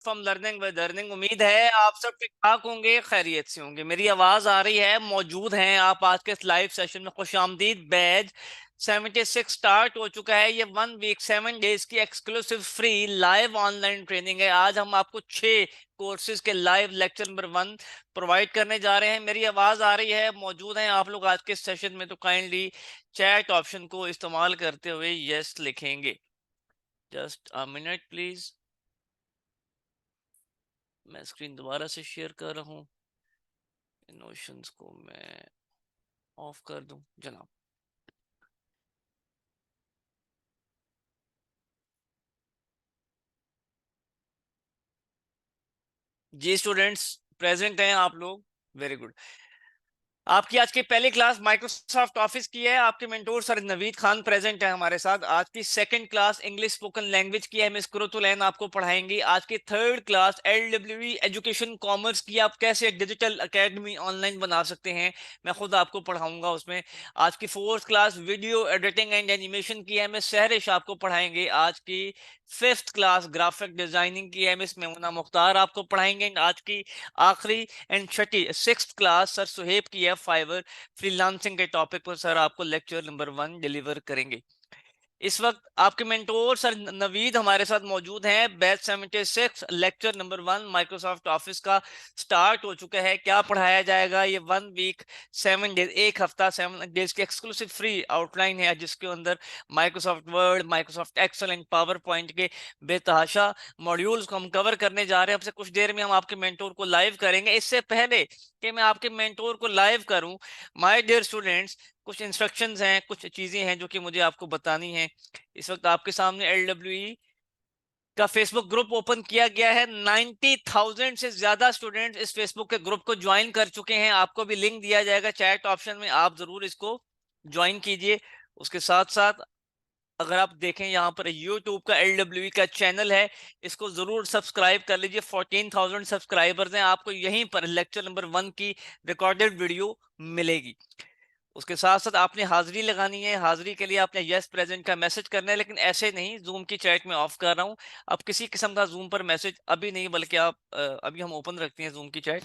From learning with earning. उम्मीद है आप सब ठीक ठाक होंगे, खैरियत से होंगे। मेरी आवाज आ रही है? मौजूद हैं आप आज के इस लाइव सेशन में? खुश आमदीद। बैच 76 स्टार्ट हो चुका है। ये 1 वीक 7 डेज की exclusive free live online training है। आज हम आपको 6 कोर्सेज के लाइव लेक्चर नंबर 1 प्रोवाइड करने जा रहे हैं। मेरी आवाज आ रही है? मौजूद हैं आप लोग आज के सेशन में? तो काइंडली चैट ऑप्शन को इस्तेमाल करते हुए यस लिखेंगे। जस्ट अ मिनट प्लीज, मैं स्क्रीन दोबारा से शेयर कर रहा हूँ। नोशंस को मैं ऑफ कर दूं जनाब। जी स्टूडेंट्स, प्रेजेंट हैं आप लोग? Very good. आपकी आज की पहली क्लास माइक्रोसॉफ्ट ऑफिस की है। आपके mentor sir Naveed Khan present है हमारे साथ। आज की second class English spoken language की है। मिस कुरुतुलैन आपको पढ़ाएंगी। आज की third class LWE education commerce की, आप कैसे डिजिटल एकेडमी ऑनलाइन बना सकते हैं, मैं खुद आपको पढ़ाऊंगा उसमें। आज की fourth class video editing and animation की है। मिस सहरिश आपको पढ़ाएंगे। आज की फिफ्थ क्लास ग्राफिक डिजाइनिंग की है। मिस मेमुना मुख्तार आपको पढ़ाएंगे। आज की आखिरी and Chhathi sixth class sir Suhaib की है। फाइवर फ्रीलांसिंग के टॉपिक पर सर आपको लेक्चर नंबर 1 डिलीवर करेंगे। इस वक्त आपके मेंटोर सर नवीद हमारे साथ मौजूद हैं। Batch 76 lecture number 1 Microsoft office का स्टार्ट हो चुका है। क्या पढ़ाया जाएगा? ये 1 वीक 7 डेज, एक हफ्ता 7 डेज की एक्सक्लूसिव फ्री आउटलाइन है, जिसके अंदर Microsoft Word, Microsoft Excel and PowerPoint के बेतहाशा मॉड्यूल्स को हम कवर करने जा रहे हैं। अब से कुछ देर में हम आपके मेंटोर को लाइव करेंगे। इससे पहले कि मैं आपके मेंटोर को लाइव करूं, माय डियर स्टूडेंट्स, कुछ इंस्ट्रक्शंस हैं, कुछ चीजें हैं जो कि मुझे आपको बतानी है। इस वक्त आपके सामने LWE का फेसबुक ग्रुप ओपन किया गया है। 90,000 से ज्यादा स्टूडेंट्स इस फेसबुक के ग्रुप को ज्वाइन कर चुके हैं। आपको भी लिंक दिया जाएगा चैट ऑप्शन में, आप जरूर इसको ज्वाइन कीजिए। उसके साथ साथ अगर आप देखें, यहाँ पर YouTube का LWE का चैनल है, इसको जरूर सब्सक्राइब कर लीजिए। 14,000 सब्सक्राइबर्स हैं। आपको यहीं पर लेक्चर नंबर 1 की रिकॉर्डेड वीडियो मिलेगी। उसके साथ साथ आपने हाजिरी लगानी है। हाजिरी के लिए आपने यस प्रेजेंट का मैसेज करना है, लेकिन ऐसे नहीं, जूम की चैट में ऑफ कर रहा हूं। अब किसी किस्म का जूम पर मैसेज अभी नहीं, बल्कि आप अभी हम ओपन रखते हैं जूम की चैट।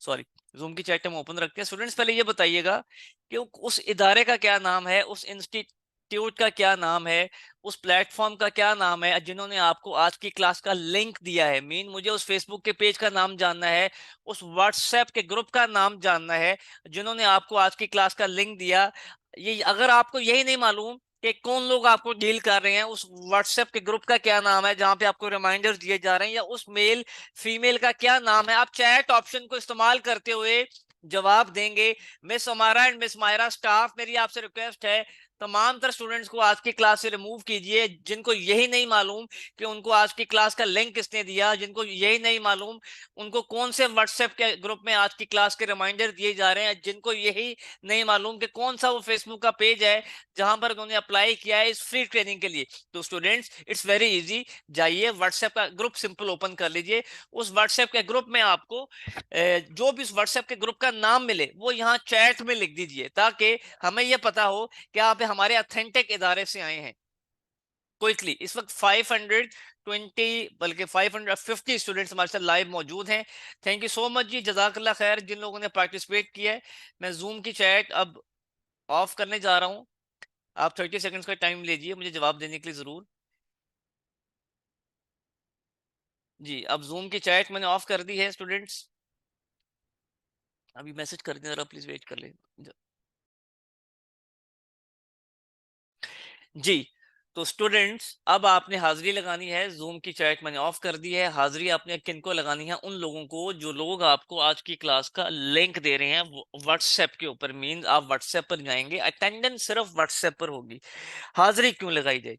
सॉरी, जूम की चैट हम ओपन रखते हैं। स्टूडेंट्स, पहले ये बताइएगा कि उस इदारे का क्या नाम है, उस इंस्टीट्यूट का क्या नाम है, उस प्लेटफॉर्म का क्या नाम है जिन्होंने आपको आज की क्लास का लिंक दिया है। मुझे उस फेसबुक के पेज का नाम जानना है, उस व्हाट्सएप के ग्रुप का नाम जानना है जिन्होंने आपको आज की क्लास का लिंक दिया। ये अगर आपको यही नहीं मालूम कि कौन लोग आपको डील कर रहे हैं, उस व्हाट्सएप के ग्रुप का क्या नाम है जहां पे आपको रिमाइंडर्स दिए जा रहे हैं, या उस मेल फीमेल का क्या नाम है, आप चैट ऑप्शन को इस्तेमाल करते हुए जवाब देंगे। मिस अमारा एंड मिस मायरा स्टाफ, मेरी आपसे रिक्वेस्ट है, तमाम तर स्टूडेंट्स को आज की क्लास से रिमूव कीजिए जिनको यही नहीं मालूम कि उनको आज की क्लास का लिंक किसने दिया, जिनको यही नहीं मालूम उनको कौन से व्हाट्सएप के ग्रुप में आज की क्लास के रिमाइंडर दिए जा रहे हैं, जिनको यही नहीं मालूम कि कौन सा वो फेसबुक का पेज है जहां पर उन्होंने अप्लाई किया है इस फ्री ट्रेनिंग के लिए। तो स्टूडेंट्स, इट्स वेरी इजी, जाइए व्हाट्सएप का ग्रुप सिंपल ओपन कर लीजिए। उस व्हाट्सएप के ग्रुप में आपको जो भी उस व्हाट्सएप के ग्रुप का नाम मिले वो यहाँ चैट में लिख दीजिए, ताकि हमें यह पता हो कि आप हमारे अथेंटिक इदारे से आए हैं। क्विकली, इस वक्त 520 बल्कि 550 स्टूडेंट्स हमारे साथ लाइव मौजूद हैं। थैंक यू सो मच जी, जजाकल्ला खैर जिन लोगों ने पार्टिसिपेट किया है। मैं जूम की चैट अब ऑफ करने जा रहा हूं। आप 30 सेकंड्स का टाइम लीजिए मुझे जवाब देने के लिए जरूर। जी, अब जूम की चैट मैंने ऑफ कर दी है स्टूडेंट्स। अभी मैसेज कर दें, जरा प्लीज वेट कर लें। जी, तो स्टूडेंट्स, अब आपने हाजिरी लगानी है। जूम की चैट मैंने ऑफ कर दी है। हाजिरी आपने किनको लगानी है? उन लोगों को जो लोग आपको आज की क्लास का लिंक दे रहे हैं व्हाट्सएप के ऊपर। मीन आप व्हाट्सएप पर जाएंगे, अटेंडेंस सिर्फ व्हाट्सएप पर होगी। हाजिरी क्यों लगाई जाए,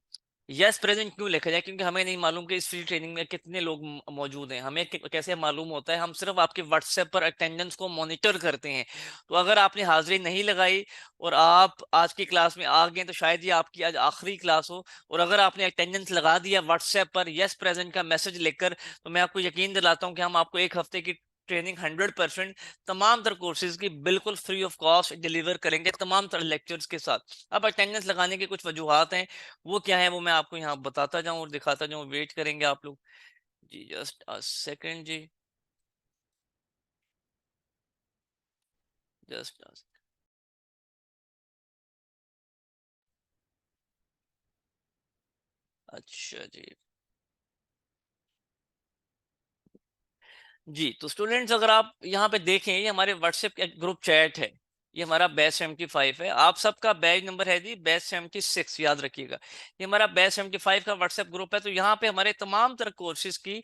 यस प्रेजेंट क्यों लिखा जाए? क्योंकि हमें नहीं मालूम कि इस फ्री ट्रेनिंग में कितने लोग मौजूद हैं। हमें कैसे मालूम होता है? हम सिर्फ आपके व्हाट्सएप पर अटेंडेंस को मॉनिटर करते हैं। तो अगर आपने हाजिरी नहीं लगाई और आप आज की क्लास में आ गए, तो शायद ये आपकी आज आखिरी क्लास हो। और अगर आपने अटेंडेंस लगा दिया व्हाट्सएप पर यस प्रेजेंट का मैसेज लेकर, तो मैं आपको यकीन दिलाता हूं कि हम आपको एक हफ्ते की ट्रेनिंग 100% तमाम तर कोर्सेज की बिल्कुल फ्री ऑफ कॉस्ट डिलीवर करेंगे, तमाम तर लेक्चर्स के साथ। अब अटेंडेंस लगाने की कुछ वजूहत हैं, वो क्या है वो मैं आपको यहाँ बताता जाऊं और दिखाता जाऊं। वेट करेंगे आप लोग जी जस्ट अ सेकंड जी, जस्ट अच्छा जी। जी तो स्टूडेंट्स, अगर आप यहाँ पे देखें, ये हमारे व्हाट्सएप का ग्रुप चैट है। ये हमारा बैच 75 है। आप सबका बैच नंबर है जी बैच 76, याद रखिएगा। ये हमारा बैच 75 का व्हाट्सएप ग्रुप है। तो यहाँ पे हमारे तमाम तरह कोर्सेज की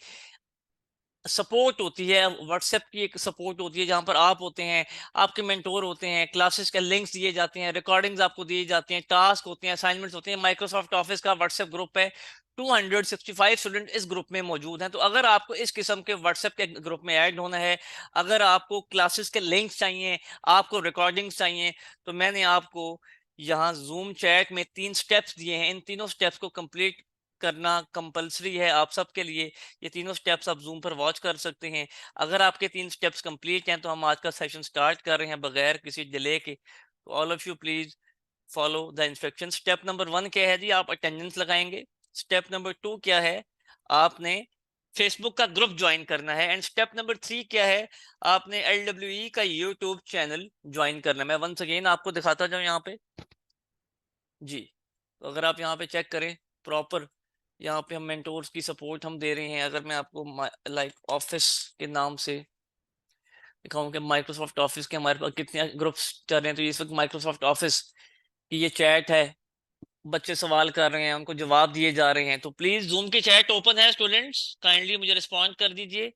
सपोर्ट होती है। व्हाट्सएप की एक सपोर्ट होती है जहां पर आप होते हैं, आपके मेंटोर होते हैं, क्लासेस के लिंक्स दिए जाते हैं, रिकॉर्डिंग्स आपको दिए जाती हैं, टास्क होते हैं, असाइनमेंट्स होते हैं। माइक्रोसॉफ्ट ऑफिस का व्हाट्सएप ग्रुप है। 265 स्टूडेंट इस ग्रुप में मौजूद हैं। तो अगर आपको इस किस्म के व्हाट्सएप के ग्रुप में ऐड होना है, अगर आपको क्लासेस के लिंक्स चाहिए, आपको रिकॉर्डिंग्स चाहिए, तो मैंने आपको यहाँ जूम चैट में 3 स्टेप्स दिए हैं। इन तीनों स्टेप्स को कंप्लीट करना कंपलसरी है आप सबके लिए। ये तीनों स्टेप्स आप जूम पर वॉच कर सकते हैं। अगर आपके 3 स्टेप्स कंप्लीट हैं तो हम आज का सेशन स्टार्ट कर रहे हैं बगैर किसी डिले के। तो all of you please follow the instruction. Step number 1 क्या है जी? आप अटेंडेंस लगाएंगे। स्टेप नंबर 2 क्या है? आपने फेसबुक का ग्रुप ज्वाइन करना है। एंड स्टेप नंबर 3 क्या है? आपने LWE का यूट्यूब चैनल ज्वाइन करना है। मैं वंस अगेन आपको दिखाता जाऊं यहाँ पे जी। तो अगर आप यहाँ पे चेक करें प्रॉपर, यहाँ पे हम मेंटोर्स की सपोर्ट हम दे रहे हैं। अगर मैं आपको लाइक ऑफिस के नाम से दिखाऊं कि माइक्रोसॉफ्ट ऑफिस के हमारे पास कितने ग्रुप्स चल रहे हैं, तो इस वक्त माइक्रोसॉफ्ट ऑफिस की ये चैट है। बच्चे सवाल कर रहे हैं, उनको जवाब दिए जा रहे हैं। तो प्लीज जूम की चैट ओपन है स्टूडेंट्स, काइंडली मुझे रिस्पॉन्ड कर दीजिए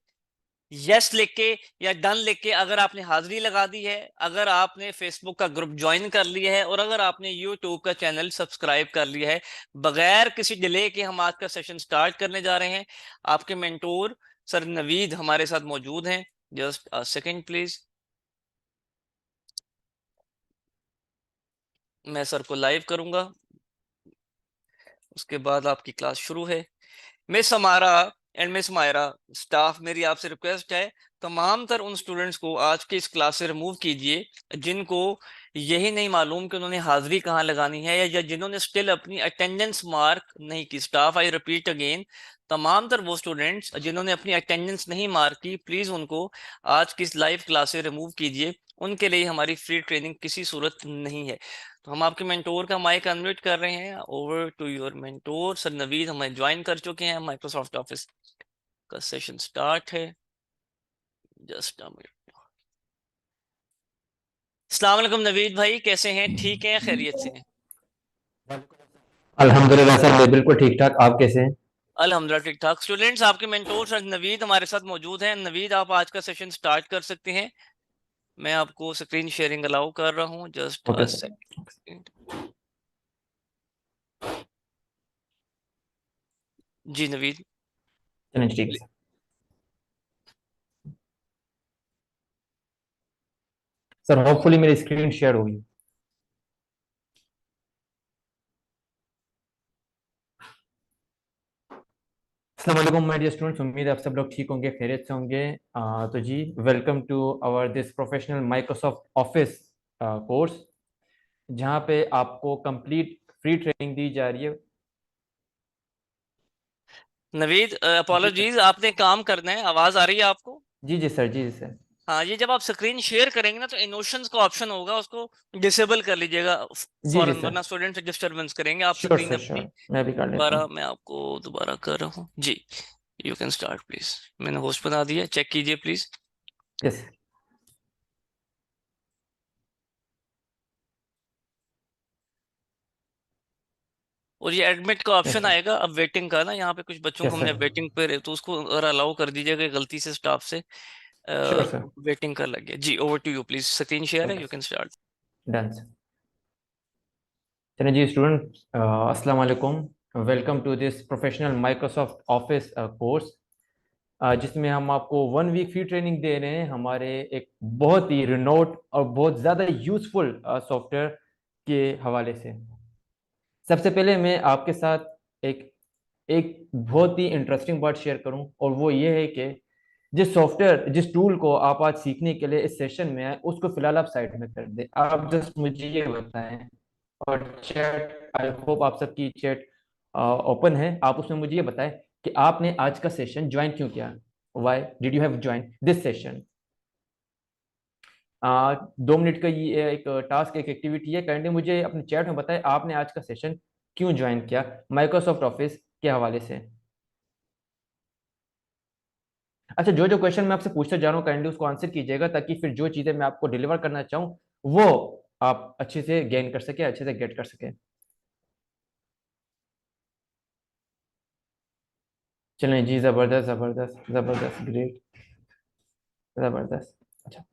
यस लिख के या डन लिख के। अगर आपने हाजिरी लगा दी है, अगर आपने फेसबुक का ग्रुप ज्वाइन कर लिया है, और अगर आपने यूट्यूब का चैनल सब्सक्राइब कर लिया है। बगैर किसी डिले के हम आज का सेशन स्टार्ट करने जा रहे हैं। आपके मेंटोर सर नवीद हमारे साथ मौजूद हैं। जस्ट अ सेकंड प्लीज, मैं सर को लाइव करूंगा, उसके बाद आपकी क्लास शुरू है। मिस हमारा एंड मिस मायरा स्टाफ, मेरी आपसे रिक्वेस्ट है, तमाम तर उन स्टूडेंट्स को आज की इस क्लास से रिमूव कीजिए जिनको यही नहीं मालूम कि उन्होंने हाजिरी कहाँ लगानी है, या जिन्होंने स्टिल अपनी अटेंडेंस मार्क नहीं की। स्टाफ, आई रिपीट अगेन, तमाम तर वो स्टूडेंट्स जिन्होंने अपनी अटेंडेंस नहीं मार्क की, प्लीज उनको आज की इस लाइव क्लास से रिमूव कीजिए। उनके लिए हमारी फ्री ट्रेनिंग किसी सूरत नहीं है। तो हम आपके मेंटोर का माइक अनम्यूट कर रहे हैं। Over to your mentor sir Naveed, हमें ज्वाइन कर चुके हैं। माइक्रोसॉफ्ट ऑफिस का सेशन स्टार्ट है। Just a minute. अस्सलाम वालेकुम नवीद भाई, कैसे हैं? ठीक हैं? खैरियत से हैं? अल्हम्दुलिल्लाह सर, मैं बिल्कुल ठीक ठाक। आप कैसे हैं? अल्हम्दुलिल्लाह ठीक ठाक। स्टूडेंट्स, आपके मेंटोर सर नवीद हमारे साथ मौजूद हैं। नवीद, आप आज का सेशन स्टार्ट कर सकते हैं। मैं आपको स्क्रीन शेयरिंग अलाउ कर रहा हूँ। जस्ट ओके अ सर। सेकंड जी नवीद। चलिए ठीक है सर। सर होपफुली मेरी स्क्रीन शेयर होगी। अस्सलाम वालेकुम माय डियर स्टूडेंट्स, उम्मीद है आप सब लोग ठीक होंगे, खैरियत से होंगे। तो जी, welcome to our this professional Microsoft Office course, जहाँ पे आपको कंप्लीट फ्री ट्रेनिंग दी जा रही है। नवीद, जी सर। अपोलॉजीज, आपने काम करना है। आवाज आ रही है आपको? जी जी सर, जी सर। हाँ, ये जब आप स्क्रीन शेयर करेंगे ना, तो इमोशंस का ऑप्शन होगा, उसको डिसेबल कर लीजिएगा जी जी फौरन, सर। वरना स्टूडेंट डिस्टरबेंस करेंगे। आप श्योर स्क्रीन सर, अपनी श्योर, मैं भी कर लेता दोबारा, हूँ। मैं आपको दोबारा कर रहा हूँ जी। You can start please. मैंने होस्ट बना दिया, चेक कीजिए प्लीज। यस। और ये एडमिट का यस ऑप्शन सर। आएगा अब वेटिंग का ना, यहाँ पे कुछ बच्चों को यस हमने सर। वेटिंग पे, तो उसको अगर अलाउ कर दीजिएगा गलती से स्टाफ से। Sure sir. वेटिंग कर लगे जी। Over to you please, screen share है, okay you can sir, start. Done sir. चलिए जी स्टूडेंट, अस्सलाम वालेकुम। Welcome to this professional Microsoft Office course, जिसमें हम आपको 1 वीक फ्री ट्रेनिंग दे रहे हैं हमारे एक बहुत ही रिनोट और बहुत ज़्यादा यूज़फुल सॉफ्टवेयर के हवाले से। सबसे पहले मैं आपके साथ एक एक बहुत ही इंटरेस्टिंग बात शेयर करूं, और वो ये है कि जिस सॉफ्टवेयर, जिस टूल को आप आज सीखने के लिए इस सेशन में आए, उसको फिलहाल आप साइड में कर दें। आप जस्ट मुझे ये बताएं, और चैट, आई होप आप सबकी चैट ओपन है, आप उसमें मुझे ये बताएं कि आपने आज का सेशन ज्वाइन क्यों किया, why did you have join this session. 2 minute का ये एक टास्क, एक एक्टिविटी है। काइंडली मुझे अपने चैट में बताएं आपने आज का सेशन क्यों ज्वाइन किया माइक्रोसॉफ्ट ऑफिस के हवाले से। अच्छा, जो जो क्वेश्चन मैं आपसे पूछते जा रहा हूँ काइंडली उसको आंसर कीजिएगा, ताकि फिर जो चीजें मैं आपको डिलीवर करना चाहूँ वो आप अच्छे से गेन कर सके, अच्छे से गेट कर सके। चलें जी, जबरदस्त जबरदस्त जबरदस्त, ग्रेट, जबरदस्त। अच्छा,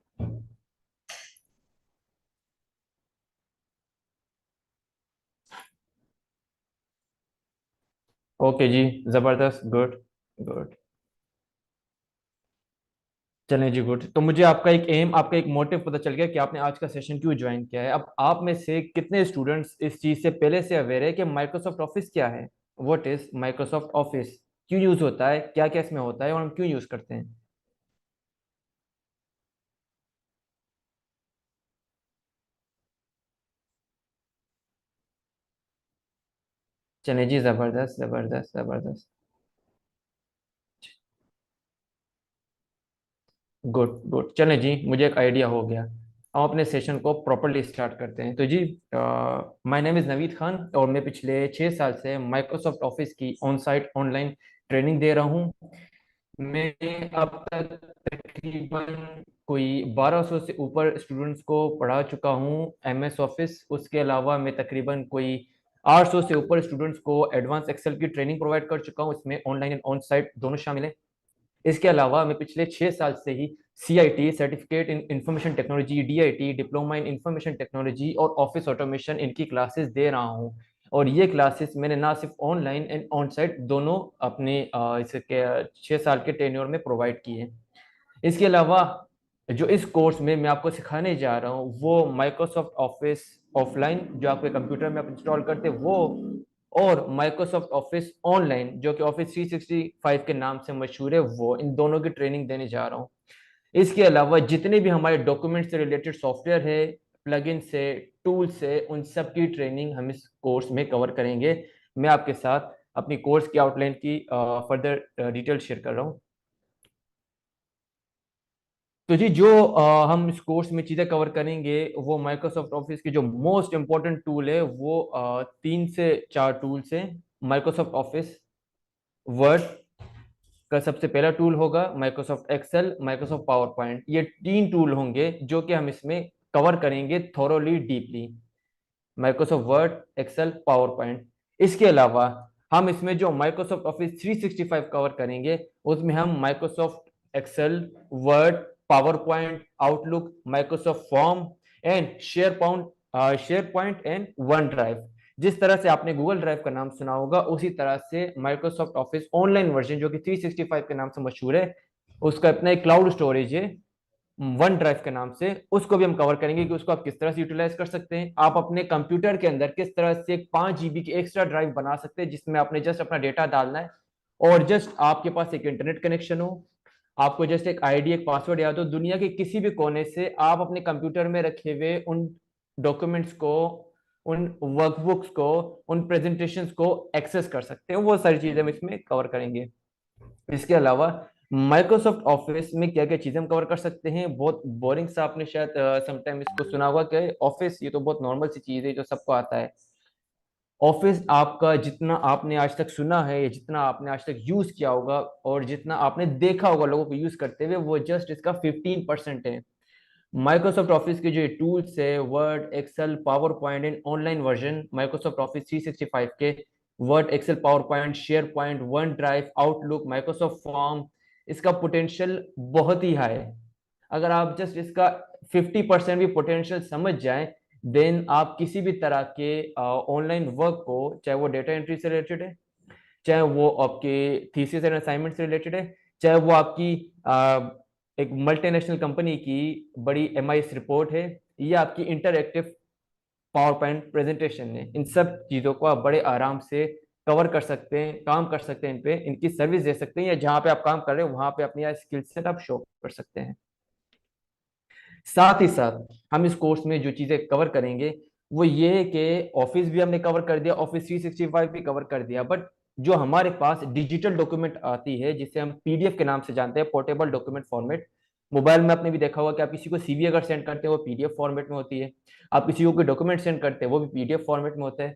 ओके जी, जबरदस्त, गुड गुड। चलें जी, गुड। तो मुझे आपका एक एम, आपका एक मोटिव पता चल गया कि आपने आज का सेशन क्यों ज्वाइन किया है। अब आप में से कितने स्टूडेंट्स इस चीज से पहले से अवेयर है कि माइक्रोसॉफ्ट ऑफिस क्या है, व्हाट इज माइक्रोसॉफ्ट ऑफिस, क्यों यूज होता है, क्या क्या इसमें होता है और हम क्यों यूज करते हैं। चलें जी, जबरदस्त जबरदस्त जबरदस्त, गुड गुड। चलें जी, मुझे एक आइडिया हो गया। हम अपने सेशन को प्रॉपरली स्टार्ट करते हैं। तो जी, my name is Naveed Khan और मैं पिछले 6 साल से माइक्रोसॉफ्ट ऑफिस की ऑन साइट ऑनलाइन ट्रेनिंग दे रहा हूँ। मैं अब तक तकरीबन कोई 1200 से ऊपर स्टूडेंट्स को पढ़ा चुका हूँ एमएस ऑफिस। उसके अलावा मैं तकरीबन कोई 800 से ऊपर स्टूडेंट्स को एडवांस एक्सेल की ट्रेनिंग प्रोवाइड कर चुका हूँ। इसमें ऑनलाइन एंड ऑन साइट दोनों शामिल है। इसके अलावा मैं पिछले 6 साल से ही CIT certificate in information technology, DIT diploma in information technology और ऑफिस ऑटोमेशन इनकी क्लासेस दे रहा हूँ। और ये क्लासेस मैंने ना सिर्फ ऑनलाइन एंड ऑन साइट दोनों अपने इसके 6 साल के टेन्योर में प्रोवाइड की है। इसके अलावा जो इस कोर्स में मैं आपको सिखाने जा रहा हूँ वो माइक्रोसॉफ्ट ऑफिस ऑफलाइन जो आपके कंप्यूटर में आप इंस्टॉल करते हैं वो, और माइक्रोसॉफ्ट ऑफिस ऑनलाइन जो कि ऑफिस 365 के नाम से मशहूर है वो, इन दोनों की ट्रेनिंग देने जा रहा हूँ। इसके अलावा जितने भी हमारे डॉक्यूमेंट से रिलेटेड सॉफ्टवेयर है, प्लगइन से, टूल से, उन सब की ट्रेनिंग हम इस कोर्स में कवर करेंगे। मैं आपके साथ अपनी कोर्स की आउटलाइन की फर्दर डिटेल शेयर कर रहा हूँ। तो जी, जो हम इस कोर्स में चीज़ें कवर करेंगे वो माइक्रोसॉफ्ट ऑफिस की जो मोस्ट इम्पोर्टेंट टूल है वो 3 से 4 टूल्स हैं। माइक्रोसॉफ्ट ऑफिस वर्ड का सबसे पहला टूल होगा, Microsoft Excel, Microsoft PowerPoint. ये 3 टूल होंगे जो कि हम इसमें कवर करेंगे thoroughly deeply, Microsoft Word, Excel, PowerPoint. इसके अलावा हम इसमें जो माइक्रोसॉफ्ट ऑफिस 365 कवर करेंगे उसमें हम Microsoft Excel, Word, PowerPoint, Outlook, Microsoft form and SharePoint and OneDrive. जिस तरह से आपने गूगल ड्राइव का नाम सुना होगा उसी तरह से माइक्रोसॉफ्ट ऑफिस ऑनलाइन वर्जन जो कि 365 के नाम से मशहूर है, उसका अपना एक क्लाउड स्टोरेज है वन ड्राइव के नाम से, उसको भी हम कवर करेंगे कि उसको आप किस तरह से यूटिलाइज कर सकते हैं। आप अपने कंप्यूटर के अंदर किस तरह से एक 5 GB की एक्स्ट्रा ड्राइव बना सकते हैं जिसमें आपने जस्ट अपना डेटा डालना है और जस्ट आपके पास एक इंटरनेट कनेक्शन हो, आपको जस्ट एक आईडी, एक पासवर्ड याद हो, दुनिया के किसी भी कोने से आप अपने कंप्यूटर में रखे हुए उन डॉक्यूमेंट्स को, उन वर्कबुक्स को, उन प्रेजेंटेशंस को एक्सेस कर सकते हैं। वो सारी चीजें हम इसमें कवर करेंगे। इसके अलावा माइक्रोसॉफ्ट ऑफिस में क्या क्या चीजें हम कवर कर सकते हैं, बहुत बोरिंग सा आपने शायद समटाइम इसको सुना होगा कि ऑफिस ये तो बहुत नॉर्मल सी चीज है जो सबको आता है। ऑफिस आपका जितना आपने आज तक सुना है या जितना आपने आज तक यूज किया होगा और जितना आपने देखा होगा लोगों को यूज करते हुए वो जस्ट इसका 15% है। माइक्रोसॉफ्ट ऑफिस के जो टूल्स है, Word, Excel, PowerPoint and online version Microsoft Office 365 के, Word, Excel, PowerPoint, SharePoint, OneDrive, Outlook, Microsoft form, इसका पोटेंशियल बहुत ही हाई है। अगर आप जस्ट इसका 50% भी पोटेंशियल समझ जाएं देन आप किसी भी तरह के ऑनलाइन वर्क को, चाहे वो डेटा एंट्री से रिलेटेड है, चाहे वो आपके थीसिस एंड असाइनमेंट से रिलेटेड है, चाहे वो आपकी एक मल्टीनेशनल कंपनी की बड़ी MIS रिपोर्ट है या आपकी इंटरएक्टिव पावर पॉइंट प्रेजेंटेशन है, इन सब चीज़ों को आप बड़े आराम से कवर कर सकते हैं, काम कर सकते हैं, इन पे इनकी सर्विस दे सकते हैं या जहाँ पे आप काम कर रहे हैं वहाँ पे अपनी स्किल सेट आप शो कर सकते हैं। साथ ही साथ हम इस कोर्स में जो चीज़ें कवर करेंगे वो ये है कि ऑफिस भी हमने कवर कर दिया, ऑफिस 365 भी कवर कर दिया, बट जो हमारे पास डिजिटल डॉक्यूमेंट आती है, जिसे हम पीडीएफ के नाम से जानते हैं, पोर्टेबल डॉक्यूमेंट फॉर्मेट। मोबाइल में आपने भी देखा होगा कि आप किसी को सीवी अगर सेंड करते हैं वो पीडीएफ फॉर्मेट में होती है, आप किसी को कोई डॉक्यूमेंट सेंड करते हैं वो भी पीडीएफ फॉर्मेट में होता है।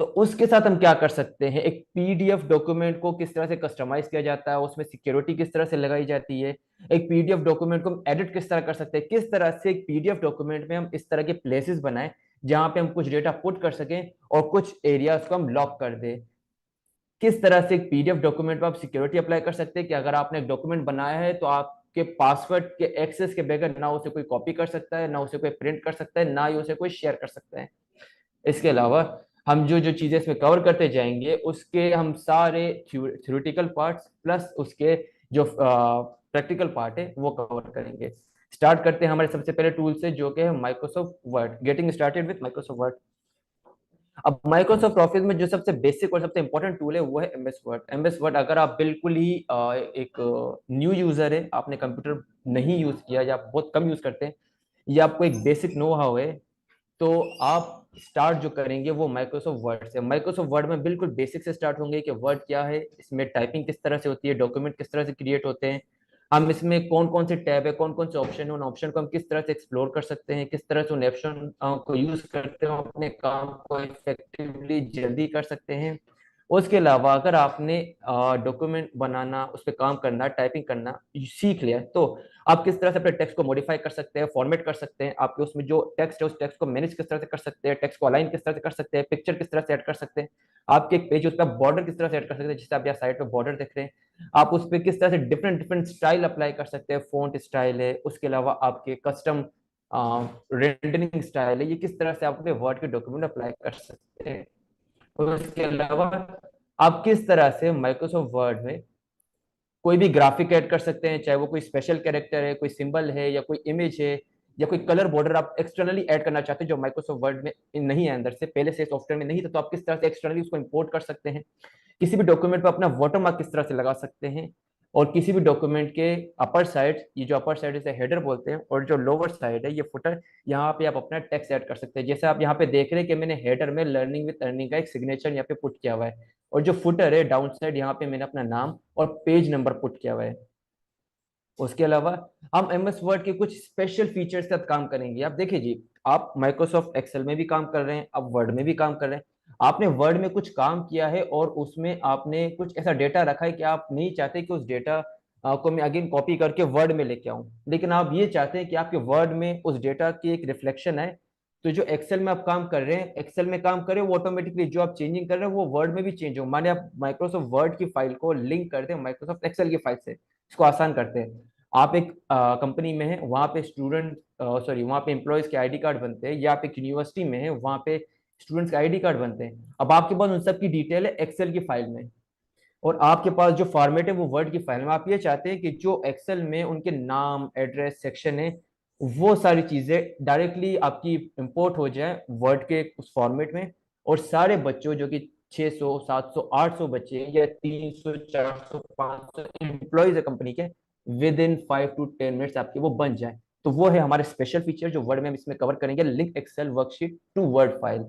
तो उसके साथ हम क्या कर सकते हैं, एक पीडीएफ डॉक्यूमेंट को किस तरह से कस्टमाइज किया जाता है, उसमें सिक्योरिटी किस तरह से लगाई जाती है, एक पीडीएफ डॉक्यूमेंट को हम एडिट किस तरह कर सकते हैं, किस तरह से एक पीडीएफ डॉक्यूमेंट में हम इस तरह के प्लेसेस बनाएं जहां पे हम कुछ डेटा पुट कर सकें और कुछ एरियाज को हम लॉक कर दें। किस तरह से एक पीडीएफ डॉक्यूमेंट पर आप सिक्योरिटी अप्लाई कर सकते हैं कि अगर आपने एक डॉक्यूमेंट बनाया है तो आपके पासवर्ड के एक्सेस के बगैर ना उसे कोई कॉपी कर सकता है, ना उसे कोई प्रिंट कर सकता है, ना ही उसे कोई शेयर कर सकता है। इसके अलावा हम जो जो चीजें इसमें कवर करते जाएंगे उसके हम सारे थ्योरेटिकल पार्ट्स प्लस उसके जो प्रैक्टिकल पार्ट है वो कवर करेंगे। स्टार्ट करते हैं हमारे सबसे पहले टूल से, जो कि है Microsoft word. Getting started with Microsoft word. अब माइक्रोसॉफ्ट ऑफिस में जो सबसे बेसिक और सबसे इंपॉर्टेंट टूल है वो है एमएस वर्ड। एमएस वर्ड अगर आप बिल्कुल ही एक न्यू यूजर है, आपने कंप्यूटर नहीं यूज किया या आप बहुत कम यूज करते हैं, या आपको एक बेसिक नो हाउ है, तो आप स्टार्ट जो करेंगे वो माइक्रोसॉफ्ट वर्ड से। माइक्रोसॉफ्ट वर्ड में बिल्कुल बेसिक से स्टार्ट होंगे कि वर्ड क्या है, इसमें टाइपिंग किस तरह से होती है, डॉक्यूमेंट किस तरह से क्रिएट होते हैं, हम इसमें कौन कौन से टैब है, कौन कौन से ऑप्शन है, उन ऑप्शन को हम किस तरह से एक्सप्लोर कर सकते हैं, किस तरह से उन ऑप्शन को यूज करते हो अपने काम को इफेक्टिवली जल्दी कर सकते हैं। उसके अलावा अगर आपने डॉक्यूमेंट बनाना, उस पर काम करना, टाइपिंग करना सीख लिया, तो आप किस तरह से अपने टेक्स्ट को मॉडिफाई कर सकते हैं, फॉर्मेट कर सकते हैं, आपके उसमें जो टेक्स्ट है उस टेक्स्ट को मैनेज किस तरह से कर सकते हैं, टेक्स्ट को अलाइन किस तरह से कर सकते हैं, पिक्चर किस तरह से ऐड कर सकते हैं, आपके एक पेज उस पर बॉर्डर किस तरह से ऐड कर सकते हैं, जिससे आप यहाँ साइड पे बॉर्डर देख रहे हैं, आप उस पर किस तरह से डिफरेंट डिफरेंट स्टाइल अप्लाई कर सकते हैं, फोंट स्टाइल है, उसके अलावा आपके कस्टम रेंडरिंग स्टाइल है, ये किस तरह से आप अपने वर्ड के डॉक्यूमेंट अप्लाई कर सकते हैं। और इसके अलावा आप किस तरह से माइक्रोसॉफ्ट वर्ड में कोई भी ग्राफिक ऐड कर सकते हैं, चाहे वो कोई स्पेशल कैरेक्टर है, कोई सिंबल है, या कोई इमेज है, या कोई कलर बॉर्डर आप एक्सटर्नली ऐड करना चाहते हैं जो माइक्रोसॉफ्ट वर्ड में नहीं है, अंदर से पहले से सॉफ्टवेयर में नहीं था, तो आप किस तरह से एक्सटर्नली उसको इंपोर्ट कर सकते हैं। किसी भी डॉक्यूमेंट पर अपना वाटरमार्क किस तरह से लगा सकते हैं, और किसी भी डॉक्यूमेंट के अपर साइड, ये जो अपर साइड इसे हेडर बोलते हैं, और जो लोअर साइड है ये फुटर, यहाँ पे आप अपना टेक्स्ट ऐड कर सकते हैं। जैसे आप यहाँ पे देख रहे हैं कि मैंने हेडर में लर्निंग विद अर्निंग का एक सिग्नेचर यहाँ पे पुट किया हुआ है, और जो फुटर है डाउन साइड, यहाँ पे मैंने अपना नाम और पेज नंबर पुट किया हुआ है। उसके अलावा हम एमएस वर्ड के कुछ स्पेशल फीचर्स के साथ काम करेंगे। आप देखिए जी, आप माइक्रोसॉफ्ट एक्सेल में भी काम कर रहे हैं, आप वर्ड में भी काम कर रहे हैं, आपने वर्ड में कुछ काम किया है और उसमें आपने कुछ ऐसा डेटा रखा है कि आप नहीं चाहते कि उस डेटा को मैं अगेन कॉपी करके वर्ड में लेके आऊं, लेकिन आप ये चाहते हैं कि आपके वर्ड में उस डेटा की एक रिफ्लेक्शन है। तो जो एक्सेल में आप काम कर रहे हैं, एक्सेल में काम कर रहे हो, वो ऑटोमेटिकली जो आप चेंजिंग कर रहे हैं वो वर्ड में भी चेंज हो। माने आप माइक्रोसॉफ्ट वर्ड की फाइल को लिंक करते हैं माइक्रोसॉफ्ट एक्सेल की फाइल से, इसको आसान करते हैं। आप एक कंपनी में है, वहाँ पे स्टूडेंट सॉरी वहाँ पे एम्प्लॉयज के आईडी कार्ड बनते हैं, या आप एक यूनिवर्सिटी में है, वहाँ पे स्टूडेंट्स के आईडी कार्ड बनते हैं। अब आपके पास उन सब की डिटेल है एक्सेल की फाइल में, और आपके पास जो फॉर्मेट है वो वर्ड की फाइल में। आप ये चाहते हैं कि जो एक्सेल में उनके नाम, एड्रेस, सेक्शन है, वो सारी चीजें डायरेक्टली आपकी इंपोर्ट हो जाए वर्ड के उस फॉर्मेट में, और सारे बच्चों जो कि 600 700 800 बच्चे हैं, या 300 400 500 एम्प्लॉयज है कंपनी के, विद इन 5 to 10 मिनट्स आपके वो बन जाए। तो वो है हमारे स्पेशल फीचर जो वर्ड में हम इसमें कवर करेंगे, link Excel worksheet to Word file.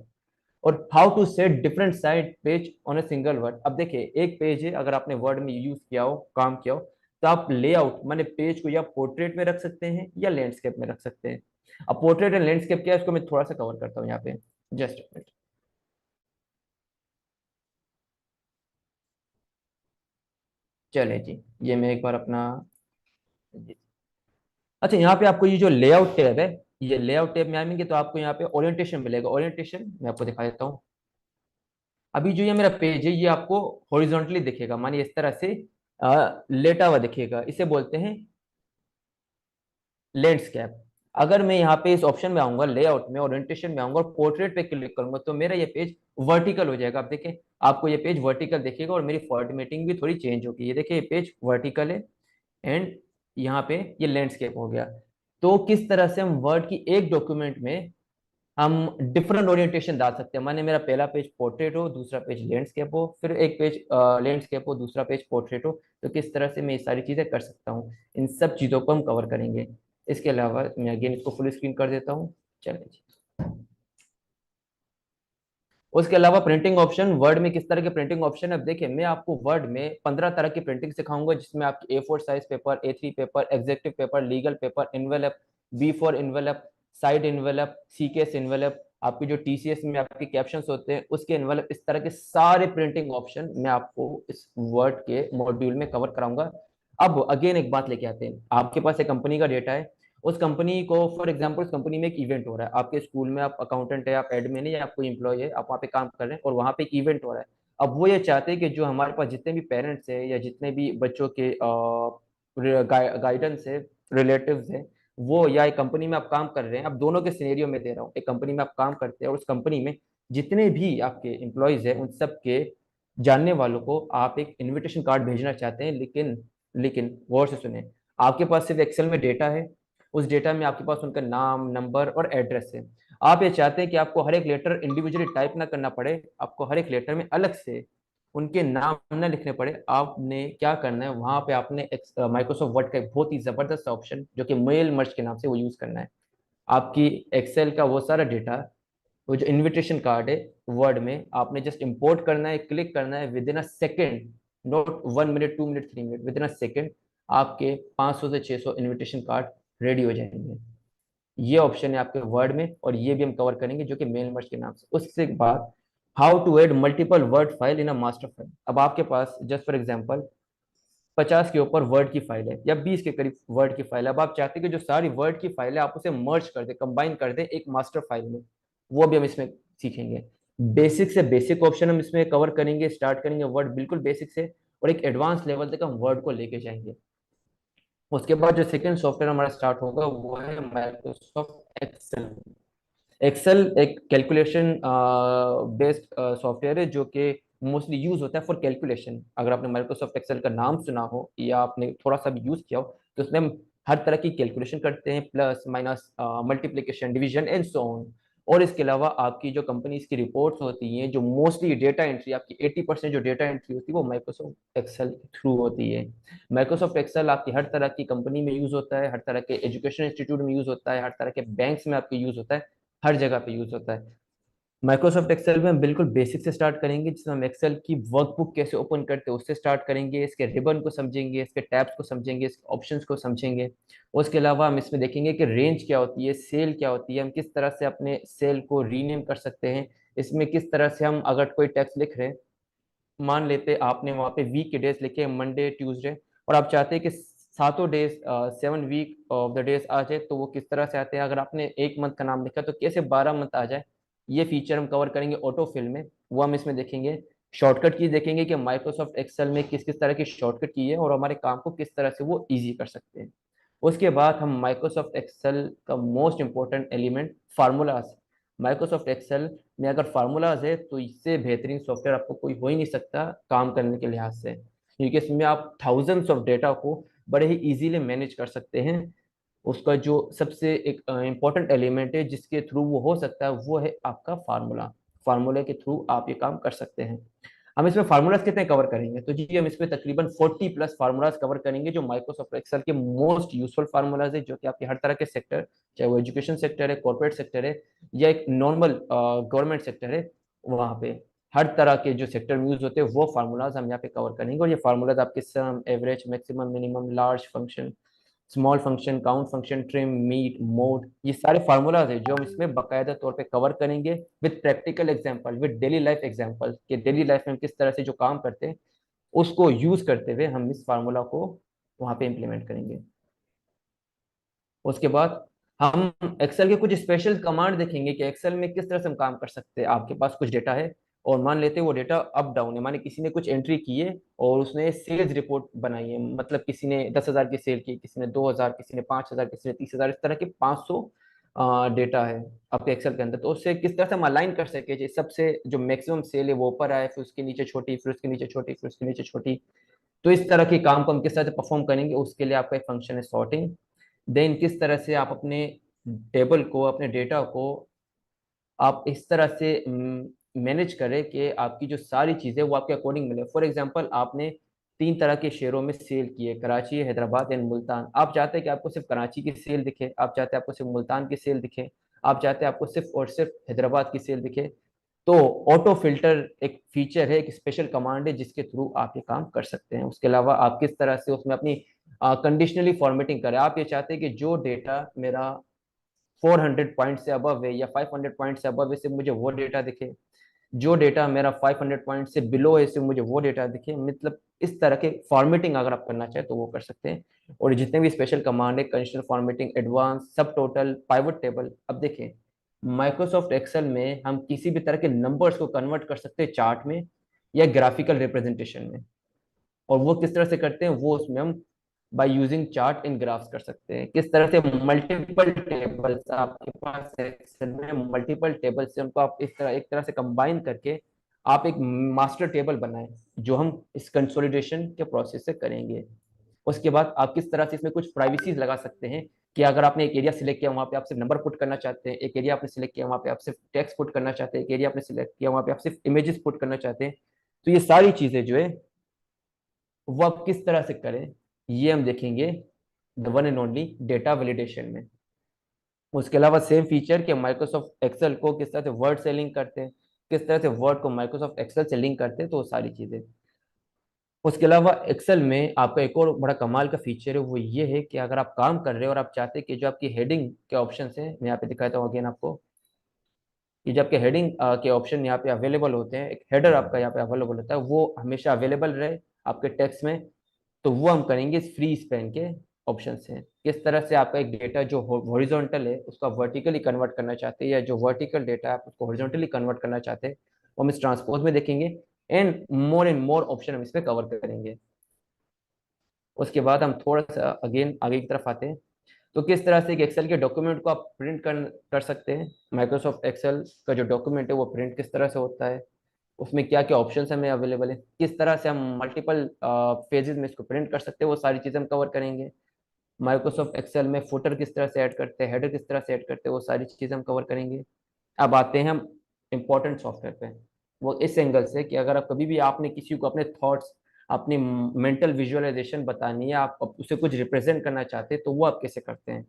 और how to set different side page on a single Word. अब देखिए, एक पेज है, अगर आपने वर्ड में यूज किया हो, काम किया हो, तो आप लेआउट माने पेज को या पोर्ट्रेट में रख सकते हैं या लैंडस्केप में रख सकते हैं। अब पोर्ट्रेट एंड लैंडस्केप क्या है, इसको मैं थोड़ा सा कवर करता हूँ यहाँ पे, जस्ट। चले जी, ये मैं एक बार अपना, अच्छा यहाँ पे आपको ये जो लेआउट टैब है, ये लेआउट टैब में आएंगे तो आपको यहाँ पे ओरिएंटेशन मिलेगा। ओरिएंटेशन मैं आपको दिखा देता हूँ। अभी जो ये मेरा पेज है ये आपको हॉरिजॉन्टली दिखेगा, मानिए इस तरह से लेटा हुआ दिखेगा, इसे बोलते हैं लैंडस्केप। अगर मैं यहाँ पे इस ऑप्शन में आऊंगा, लेआउट में ओरिएंटेशन में आऊंगा और पोर्ट्रेट पे क्लिक करूंगा, तो मेरा ये पेज वर्टिकल हो जाएगा। आप देखें, आपको ये पेज वर्टिकल दिखेगा, और मेरी फॉर्मेटिंग भी थोड़ी चेंज होगी। ये देखिए, ये पेज वर्टिकल है, एंड यहाँ पे ये लैंडस्केप हो गया। तो किस तरह से हम वर्ड की एक डॉक्यूमेंट में हम डिफरेंट ओरिएंटेशन डाल सकते हैं, माने मेरा पहला पेज पोर्ट्रेट हो, दूसरा पेज लैंडस्केप हो, फिर एक पेज लैंडस्केप हो, दूसरा पेज पोर्ट्रेट हो, तो किस तरह से मैं ये सारी चीजें कर सकता हूँ, इन सब चीजों को हम कवर करेंगे। इसके अलावा मैं अगेन इसको फुल स्क्रीन कर देता हूँ। चलिए जी, उसके अलावा प्रिंटिंग ऑप्शन, वर्ड में किस तरह के प्रिंटिंग ऑप्शन है, अब देखिए मैं आपको वर्ड में 15 तरह की प्रिंटिंग सिखाऊंगा, जिसमें आपकी A4 size paper, A3 paper, executive paper, legal paper, envelope, B4 envelope, side envelope, CKS envelope, आपकी जो TCS में आपके कैप्शंस होते हैं उसके इन्वेलप, इस तरह के सारे प्रिंटिंग ऑप्शन मैं आपको इस वर्ड के मॉड्यूल में कवर कराऊंगा। अब अगेन एक बात लेके आते हैं, आपके पास एक कंपनी का डेटा है, उस कंपनी को फॉर एग्जांपल उस कंपनी में एक इवेंट हो रहा है, आपके स्कूल में आप अकाउंटेंट है, आप एडमिन है, या आप कोई एम्प्लॉय है, आप वहाँ पे काम कर रहे हैं और वहाँ पे एक इवेंट हो रहा है। अब वो ये चाहते हैं कि जो हमारे पास जितने भी पेरेंट्स है या जितने भी बच्चों के गाइडेंस है, रिलेटिव्स है, वो या एक कंपनी में आप काम कर रहे हैं, अब दोनों के सिनेरियो में दे रहा हूँ, एक कंपनी में आप काम करते हैं और उस कंपनी में जितने भी आपके एम्प्लॉयज हैं उन सब के जानने वालों को आप एक इनविटेशन कार्ड भेजना चाहते हैं, लेकिन लेकिन गौर से सुने, आपके पास सिर्फ एक्सेल में डेटा है, उस डेटा में आपके पास उनका नाम, नंबर और एड्रेस है। आप ये चाहते हैं कि आपको हर एक लेटर इंडिविजुअली टाइप ना करना पड़े, आपको हर एक लेटर में अलग से उनके नाम ना लिखने पड़े। आपने क्या करना है, वहां पे आपने माइक्रोसॉफ्ट वर्ड का एक बहुत ही जबरदस्त ऑप्शन जो कि मेल मर्ज के नाम से वो यूज करना है। आपकी एक्सेल का वो सारा डेटा, वो जो इनविटेशन कार्ड है, वर्ड में आपने जस्ट इंपोर्ट करना है, क्लिक करना है, with in a second, not 1 minute, 2 minute, 3 minute, with in a second आपके 500 से 600 इनविटेशन कार्ड रेडी हो जाएंगे। ये ऑप्शन है आपके वर्ड में और ये भी हम कवर करेंगे जो कि मेल मर्ज के नाम से। उसके बाद how to add multiple word file in a master file. अब आपके पास जस्ट फॉर एग्जांपल 50 के ऊपर वर्ड की फाइल है या 20 के करीब वर्ड की फाइल है, अब आप चाहते हैं कि जो सारी वर्ड की फाइल है आप उसे मर्ज कर दे, कंबाइन कर दे एक मास्टर फाइल में, वो भी हम इसमें सीखेंगे। बेसिक से बेसिक ऑप्शन हम इसमें कवर करेंगे, स्टार्ट करेंगे वर्ड बिल्कुल बेसिक से और एक एडवांस लेवल तक हम वर्ड को लेके जाएंगे। उसके बाद जो सेकंड सॉफ्टवेयर हमारा स्टार्ट होगा वो है माइक्रोसॉफ्ट एक्सेल। एक्सेल एक कैलकुलेशन बेस्ड सॉफ्टवेयर है जो कि मोस्टली यूज होता है फॉर कैलकुलेशन। अगर आपने माइक्रोसॉफ्ट एक्सेल का नाम सुना हो या आपने थोड़ा सा भी यूज किया हो तो उसमें हम हर तरह की कैलकुलेशन करते हैं, plus minus, multiplication, division and so on. और इसके अलावा आपकी जो कंपनीज की रिपोर्ट्स होती हैं, जो मोस्टली डेटा एंट्री, आपकी 80% जो डेटा एंट्री होती है वो माइक्रोसॉफ्ट एक्सेल के थ्रू होती है। माइक्रोसॉफ्ट एक्सेल आपकी हर तरह की कंपनी में यूज होता है, हर तरह के एजुकेशन इंस्टीट्यूट में यूज होता है, हर तरह के बैंक्स में आपके यूज होता है, हर जगह पे यूज होता है। माइक्रोसॉफ्ट एक्सेल में हम बिल्कुल बेसिक से स्टार्ट करेंगे, जिसमें हम एक्सेल की वर्कबुक कैसे ओपन करते हैं उससे स्टार्ट करेंगे, इसके रिबन को समझेंगे, इसके टैब्स को समझेंगे, इसके ऑप्शंस को समझेंगे। उसके अलावा हम इसमें देखेंगे कि रेंज क्या होती है, सेल क्या होती है, हम किस तरह से अपने सेल को रीनेम कर सकते हैं, इसमें किस तरह से हम अगर कोई टेक्स्ट लिख रहे हैं, मान लेते आपने वहाँ पे वीक के डेज लिखे मंडे ट्यूसडे, और आप चाहते हैं कि सातों days, 7 week of the days आ जाए, तो वो किस तरह से आते हैं। अगर आपने एक मंथ का नाम लिखा तो कैसे 12 मंथ आ जाए, ये फीचर हम कवर करेंगे ऑटो फिल में, वो हम इसमें देखेंगे। शॉर्टकट की देखेंगे कि माइक्रोसॉफ्ट एक्सेल में किस किस तरह की शॉर्टकट की है और हमारे काम को किस तरह से वो ईजी कर सकते हैं। उसके बाद हम माइक्रोसॉफ्ट एक्सेल का most important element formulas, Microsoft Excel में अगर फार्मूलाज है तो इससे बेहतरीन सॉफ्टवेयर आपको कोई हो ही नहीं सकता काम करने के लिहाज से, क्योंकि इसमें आप थाउजेंड्स ऑफ डेटा को बड़े ही इजीली मैनेज कर सकते हैं। उसका जो सबसे एक इम्पॉर्टेंट एलिमेंट है जिसके थ्रू वो हो सकता है वो है आपका फार्मूला। फार्मूले के थ्रू आप ये काम कर सकते हैं। हम इसमें फार्मूलाज कितने कवर करेंगे, तो जी हम इसमें तकरीबन 40+ फार्मूलाज कवर करेंगे, जो माइक्रोसॉफ्ट एक्सेल के मोस्ट यूजफुल फार्मूलाज है, जो कि आपके हर तरह के सेक्टर, चाहे वो एजुकेशन सेक्टर है, कॉर्पोरेट सेक्टर है, या एक नॉर्मल गवर्नमेंट सेक्टर है, वहाँ पे हर तरह के जो सेक्टर में यूज होते हैं वो फार्मूलाज हम यहाँ पे कवर करेंगे। और ये फार्मूलाज आपके sum, average, maximum, minimum, large function, small function, count function, trim, mid, mod, ये सारे फार्मूलाज है जो हम इसमें बाकायदा तौर पे कवर करेंगे with practical example, with daily life example, कि डेली लाइफ में हम किस तरह से जो काम करते हैं उसको यूज करते हुए हम इस फार्मूला को वहां पे इम्प्लीमेंट करेंगे। उसके बाद हम एक्सेल के कुछ स्पेशल कमांड देखेंगे कि एक्सेल में किस तरह से हम काम कर सकते हैं। आपके पास कुछ डेटा है और मान लेते हैं वो डेटा अप डाउन है, माने किसी ने कुछ एंट्री की है और उसने सेल्स रिपोर्ट बनाई है, मतलब किसी ने 10,000 की सेल की, किसी ने 2,000, किसी ने 5,000, किसी ने 30,000, इस तरह के 500 डेटा है आपके एक्सेल के अंदर। तो उससे किस तरह से हम अलाइन कर सके, जैसे सबसे जो मैक्सिमम सेल है वो ऊपर आए, फिर उसके नीचे छोटी, फिर उसके नीचे छोटी, फिर उसके नीचे छोटी। तो इस तरह के काम को हम किस तरह से परफॉर्म करेंगे, उसके लिए आपका एक फंक्शन है सॉर्टिंग। देन किस तरह से आप अपने टेबल को, अपने डेटा को आप इस तरह से मैनेज करें कि आपकी जो सारी चीज़ें वो आपके अकॉर्डिंग मिले। फॉर एग्जांपल आपने 3 तरह के शेयरों में सेल किए, कराची, हैदराबाद एंड मुल्तान। आप चाहते हैं कि आपको सिर्फ कराची की सेल दिखे, आप चाहते हैं आपको सिर्फ मुल्तान की सेल दिखे, आप चाहते हैं आपको सिर्फ और सिर्फ हैदराबाद की सेल दिखे, तो ऑटो फिल्टर एक फीचर है, एक स्पेशल कमांड है जिसके थ्रू आप ये काम कर सकते हैं। उसके अलावा आप किस तरह से उसमें अपनी कंडीशनली फॉर्मेटिंग करें। आप ये चाहते हैं कि जो डेटा मेरा 400 पॉइंट से अबव है या 500 पॉइंट से अबव है सिर्फ मुझे वो डेटा दिखे, जो डेटा मेरा 500 पॉइंट से बिलो है सिर्फ मुझे वो डेटा दिखे। मतलब इस तरह के फॉर्मेटिंग अगर आप करना चाहें तो वो कर सकते हैं। और जितने भी स्पेशल कमांड है, कंडीशनल फॉर्मेटिंग, एडवांस, सब टोटल, पाइवट टेबल। अब देखिए, माइक्रोसॉफ्ट एक्सेल में हम किसी भी तरह के नंबर्स को कन्वर्ट कर सकते हैं चार्ट में या ग्राफिकल रिप्रेजेंटेशन में। और वो किस तरह से करते हैं, वो उसमें हम by using chart in graphs कर सकते हैं। किस तरह से मल्टीपल टेबल्स आपके पास एक्सेल में, मल्टीपल टेबल्स से उनको आप इस तरह एक तरह से कंबाइन करके आप एक मास्टर टेबल बनाएं, जो हम इस कंसोलिडेशन के प्रोसेस से करेंगे। उसके बाद आप किस तरह से इसमें कुछ प्राइवेसीज लगा सकते हैं कि अगर आपने एक एरिया सिलेक्ट किया वहां पे आप सिर्फ नंबर पुट करना चाहते हैं, एक एरिया आपने सिलेक्ट किया वहां पे आप सिर्फ टेक्स्ट पुट करना चाहते हैं, एक एरिया आपने सिलेक्ट किया वहां पे आप सिर्फ इमेजेस पुट करना चाहते हैं, तो ये सारी चीजें जो है वो आप किस तरह से करें, ये हम देखेंगे the one and only data validation में। उसके अलावा सेम फीचर कि माइक्रोसॉफ्ट एक्सेल को किस तरह से वर्ड से लिंक करते हैं, किस तरह से वर्ड को माइक्रोसॉफ्ट एक्सेल से लिंक करते हैं, तो वो सारी चीजें। उसके अलावा एक्सेल में आपका एक और बड़ा कमाल का फीचर है, वो ये है कि अगर आप काम कर रहे हो और आप चाहते हैं कि जो आपकी हेडिंग के ऑप्शन है, मैं यहाँ पे दिखाता हूँ अगेन आपको, कि जब आपके हेडिंग के ऑप्शन यहाँ पे अवेलेबल होते हैं, एक हेडर आपका यहाँ पे अवेलेबल होता है, वो हमेशा अवेलेबल रहे आपके टेक्स्ट में। तो वो हम करेंगे फ्री स्पैन के ऑप्शन से। किस तरह से आपका एक डेटा जो हॉरिजॉन्टल है उसको आप वर्टिकली कन्वर्ट करना चाहते हैं, या जो वर्टिकल डेटा है आप उसको हॉरिजॉन्टली कन्वर्ट करना चाहते हैं, वो हम इस ट्रांसपोज में देखेंगे। एंड मोर ऑप्शन हम इसमें कवर करेंगे। उसके बाद हम थोड़ा सा अगेन आगे की तरफ आते हैं। तो किस तरह से एक एक्सेल के डॉक्यूमेंट को आप प्रिंट कर सकते हैं। माइक्रोसॉफ्ट एक्सेल का जो डॉक्यूमेंट है वो प्रिंट किस तरह से होता है, उसमें क्या क्या ऑप्शन हमें अवेलेबल है, किस तरह से हम मल्टीपल फेजेस में इसको प्रिंट कर सकते हैं, वो सारी चीज़ें हम कवर करेंगे। माइक्रोसॉफ्ट एक्सेल में फुटर किस तरह से ऐड करते हैं, हेडर किस तरह से ऐड करते हैं, वो सारी चीज़ें हम कवर करेंगे। अब आते हैं हम इम्पोर्टेंट सॉफ्टवेयर पे। वो इस एंगल से कि अगर आप कभी भी आपने किसी को अपने थॉट्स, अपनी मेंटल विजुअलाइजेशन बतानी है, आप उसे कुछ रिप्रेजेंट करना चाहते हैं, तो वो आप कैसे करते हैं।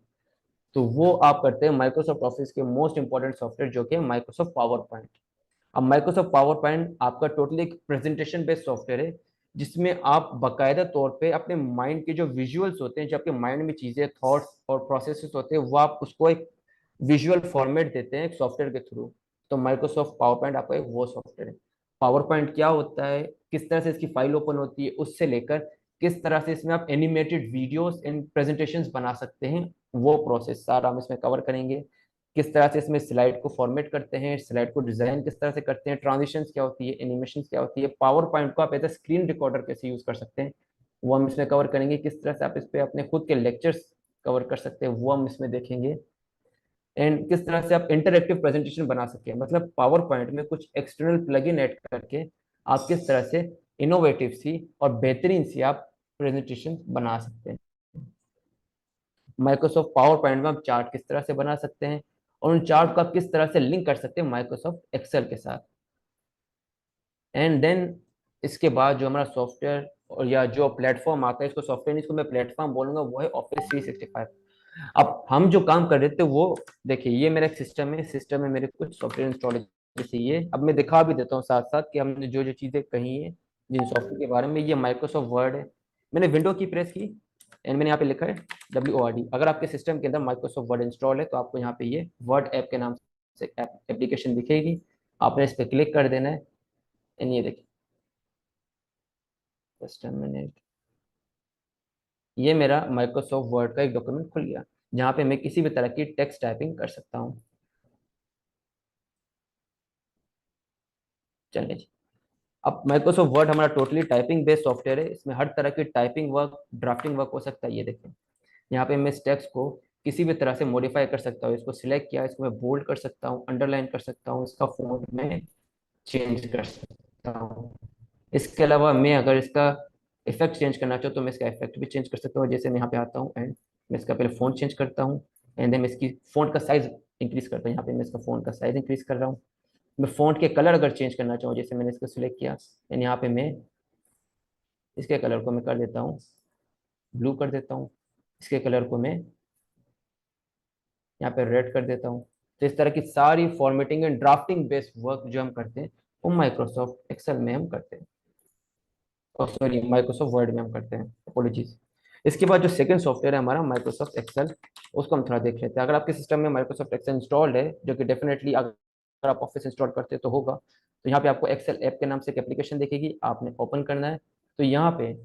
तो वो आप करते हैं माइक्रोसॉफ्ट ऑफिस के मोस्ट इंपॉर्टेंट सॉफ्टवेयर जो कि है माइक्रोसॉफ्ट पावर पॉइंट। अब माइक्रोसॉफ्ट पावर पॉइंट आपका टोटली एक प्रेजेंटेशन बेस्ड सॉफ्टवेयर है, जिसमें आप बाकायदा तौर पे अपने माइंड के जो विजुअल्स होते हैं, जो आपके माइंड में चीज़ें, थॉट्स और प्रोसेसेस होते हैं, वो आप उसको एक विजुअल फॉर्मेट देते हैं एक सॉफ्टवेयर के थ्रू। तो माइक्रोसॉफ्ट पावर पॉइंट आपका एक वो सॉफ्टवेयर है। पावर पॉइंट क्या होता है, किस तरह से इसकी फाइल ओपन होती है, उससे लेकर किस तरह से इसमें आप एनिमेटेड वीडियोस एंड प्रेजेंटेशंस बना सकते हैं, वो प्रोसेस सारा हम इसमें कवर करेंगे। किस तरह से इसमें स्लाइड को फॉर्मेट करते हैं, स्लाइड को डिजाइन किस तरह से करते हैं, ट्रांजिशंस क्या होती है, एनिमेशन क्या होती है, पावर पॉइंट को आप एज ए स्क्रीन रिकॉर्डर कैसे यूज कर सकते हैं, वो हम इसमें कवर करेंगे। किस तरह से आप इस पे अपने खुद के लेक्चर्स कवर कर सकते हैं, वो हम इसमें देखेंगे। एंड किस तरह से आप इंटरएक्टिव प्रेजेंटेशन बना सकते हैं, मतलब पावर पॉइंट में कुछ एक्सटर्नल प्लगइन ऐड करके आप किस तरह से इनोवेटिव सी और बेहतरीन सी आप प्रेजेंटेशन बना सकते हैं। माइक्रोसॉफ्ट पावर पॉइंट में आप चार्ट किस तरह से बना सकते हैं, और उन चार्ट को आप किस तरह से लिंक कर सकते हैं माइक्रोसॉफ्ट एक्सेल के साथ। एंड देन इसके बाद जो हमारा सॉफ्टवेयर और या जो प्लेटफॉर्म आता है, इसको सॉफ्टवेयर नहीं, इसको मैं प्लेटफॉर्म बोलूंगा, वो है ऑफिस 365। अब हम जो काम कर रहे थे वो देखिए, ये मेरा एक सिस्टम है, सिस्टम में मेरे कुछ सॉफ्टवेयर इंस्टॉल है। जैसे ये अब मैं दिखा भी देता हूँ साथ साथ कि हमने जो जो चीज़ें कही हैं जिन सॉफ्टवेयर के बारे में। ये माइक्रोसॉफ्ट वर्ड है, मैंने विंडो की प्रेस की एंड मैंने यहाँ पे लिखा है WORD। अगर आपके सिस्टम के अंदर माइक्रोसॉफ्ट वर्ड इंस्टॉल है तो आपको यहाँ पे ये वर्ड ऐप के नाम से एप्लीकेशन दिखेगी, आपने इस पर क्लिक कर देना है। एंड ये देखिए, जस्ट अ मिनट, ये मेरा माइक्रोसॉफ्ट वर्ड का एक डॉक्यूमेंट खुल गया, जहाँ पे मैं किसी भी तरह की टेक्स्ट टाइपिंग कर सकता हूँ। चलिए जी। अब माइक्रोसॉफ्ट वर्ड हमारा टोटली टाइपिंग बेस्ड सॉफ्टवेयर है, इसमें हर तरह की टाइपिंग वर्क, ड्राफ्टिंग वर्क हो सकता है। ये देखें, यहाँ पे मैं इस टेक्स्ट को किसी भी तरह से मॉडिफाई कर सकता हूँ, इसको सिलेक्ट किया, इसको मैं बोल्ड कर सकता हूँ, अंडरलाइन कर सकता हूँ, इसका फॉन्ट में चेंज कर सकता हूँ। इसके अलावा मैं अगर इसका इफेक्ट चेंज करना चाहूँ तो मैं इसका इफेक्ट भी चेंज कर सकता हूँ। जैसे मैं यहाँ पे आता हूँ एंड मैं इसका पहले फ़ॉन्ट चेंज करता हूँ, एंड देन मैं इसकी फ़ॉन्ट का साइज इंक्रीज करता हूँ। यहाँ पे मैं इसका फ़ॉन्ट का साइज इंक्रीज कर रहा हूँ। मैं फ़ॉन्ट के कलर अगर चेंज करना चाहूँ, जैसे मैंने इसको सिलेक्ट किया एंड यहाँ पे मैं इसके कलर को मैं कर देता हूँ ब्लू कर देता हूँ, इसके कलर को मैं यहाँ पे रेड कर देता हूँ, तो इस तरह की सारी formatting and drafting based work जो हम करते हैं वो माइक्रोसॉफ्ट एक्सेल में हम करते हैं, और सॉरी माइक्रोसॉफ्ट वर्ड में हम करते हैं, अपोलॉजीज। इसके बाद जो सेकंड सॉफ्टवेयर है हमारा माइक्रोसॉफ्ट एक्सेल, उसको हम थोड़ा देख लेते हैं। अगर आपके सिस्टम में माइक्रोसॉफ्ट एक्सेल इंस्टॉल्ड है, जो कि डेफिनेटली अगर आप ऑफिस इंस्टॉल करते हैं तो होगा, तो यहाँ पे आपको एक्सेल ऐप के नाम से एक एप्लीकेशन दिखेगी, आपने ओपन करना है। तो यहाँ पे